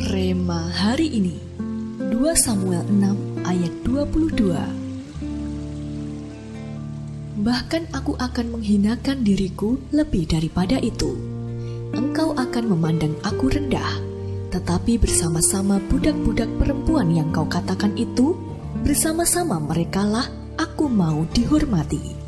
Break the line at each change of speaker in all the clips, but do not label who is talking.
Rema hari ini 2 Samuel 6 ayat 22. Bahkan aku akan menghinakan diriku lebih daripada itu. Engkau akan memandang aku rendah, tetapi bersama-sama budak-budak perempuan yang kau katakan itu, bersama-sama merekalah aku mau dihormati.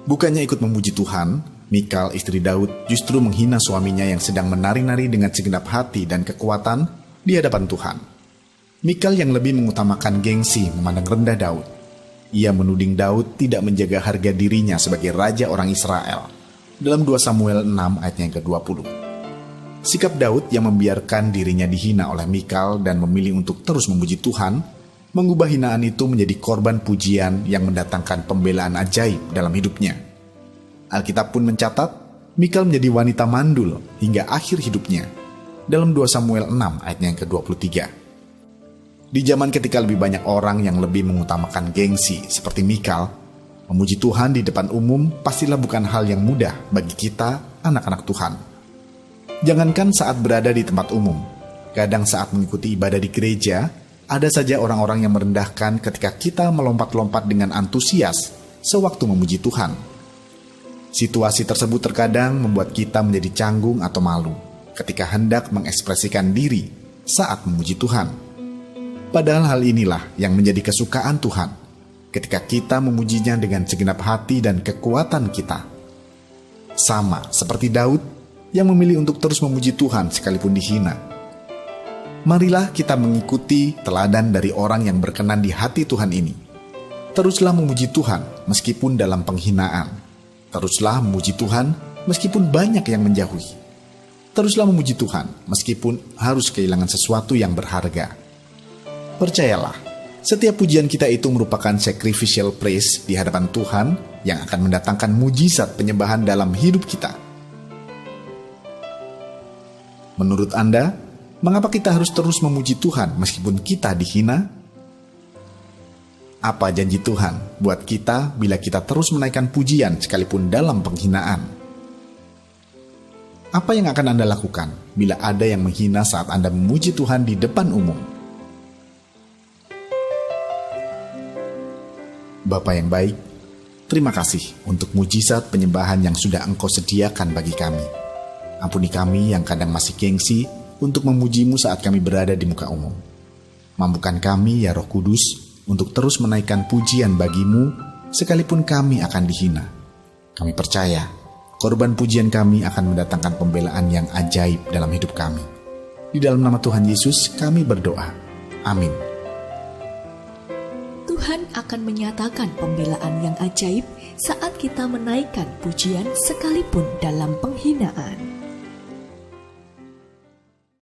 Bukannya ikut memuji Tuhan, Mikal istri Daud justru menghina suaminya yang sedang menari-nari dengan segenap hati dan kekuatan di hadapan Tuhan. Mikal yang lebih mengutamakan gengsi memandang rendah Daud. Ia menuding Daud tidak menjaga harga dirinya sebagai raja orang Israel. Dalam 2 Samuel 6 ayatnya yang ke-20. Sikap Daud yang membiarkan dirinya dihina oleh Mikal dan memilih untuk terus memuji Tuhan, mengubah hinaan itu menjadi korban pujian yang mendatangkan pembelaan ajaib dalam hidupnya. Alkitab pun mencatat, Mikal menjadi wanita mandul hingga akhir hidupnya. Dalam 2 Samuel 6 ayatnya yang ke-23. Di zaman ketika lebih banyak orang yang lebih mengutamakan gengsi seperti Mikal, memuji Tuhan di depan umum pastilah bukan hal yang mudah bagi kita, anak-anak Tuhan. Jangankan saat berada di tempat umum, kadang saat mengikuti ibadah di gereja, ada saja orang-orang yang merendahkan ketika kita melompat-lompat dengan antusias sewaktu memuji Tuhan. Situasi tersebut terkadang membuat kita menjadi canggung atau malu ketika hendak mengekspresikan diri saat memuji Tuhan. Padahal hal inilah yang menjadi kesukaan Tuhan ketika kita memujinya dengan segenap hati dan kekuatan kita. Sama seperti Daud yang memilih untuk terus memuji Tuhan sekalipun dihina. Marilah kita mengikuti teladan dari orang yang berkenan di hati Tuhan ini. Teruslah memuji Tuhan meskipun dalam penghinaan. Teruslah memuji Tuhan meskipun banyak yang menjauhi. Teruslah memuji Tuhan meskipun harus kehilangan sesuatu yang berharga. Percayalah, setiap pujian kita itu merupakan sacrificial praise di hadapan Tuhan yang akan mendatangkan mujizat penyembahan dalam hidup kita. Menurut Anda, mengapa kita harus terus memuji Tuhan meskipun kita dihina? Apa janji Tuhan buat kita bila kita terus menaikkan pujian sekalipun dalam penghinaan? Apa yang akan Anda lakukan bila ada yang menghina saat Anda memuji Tuhan di depan umum? Bapa yang baik, terima kasih untuk mujizat penyembahan yang sudah Engkau sediakan bagi kami. Ampuni kami yang kadang masih gengsi untuk memuji-Mu saat kami berada di muka umum. Mampukan kami, ya Roh Kudus, untuk terus menaikkan pujian bagi-Mu sekalipun kami akan dihina. Kami percaya, korban pujian kami akan mendatangkan pembelaan yang ajaib dalam hidup kami. Di dalam nama Tuhan Yesus kami berdoa. Amin.
Tuhan akan menyatakan pembelaan yang ajaib saat kita menaikkan pujian sekalipun dalam penghinaan.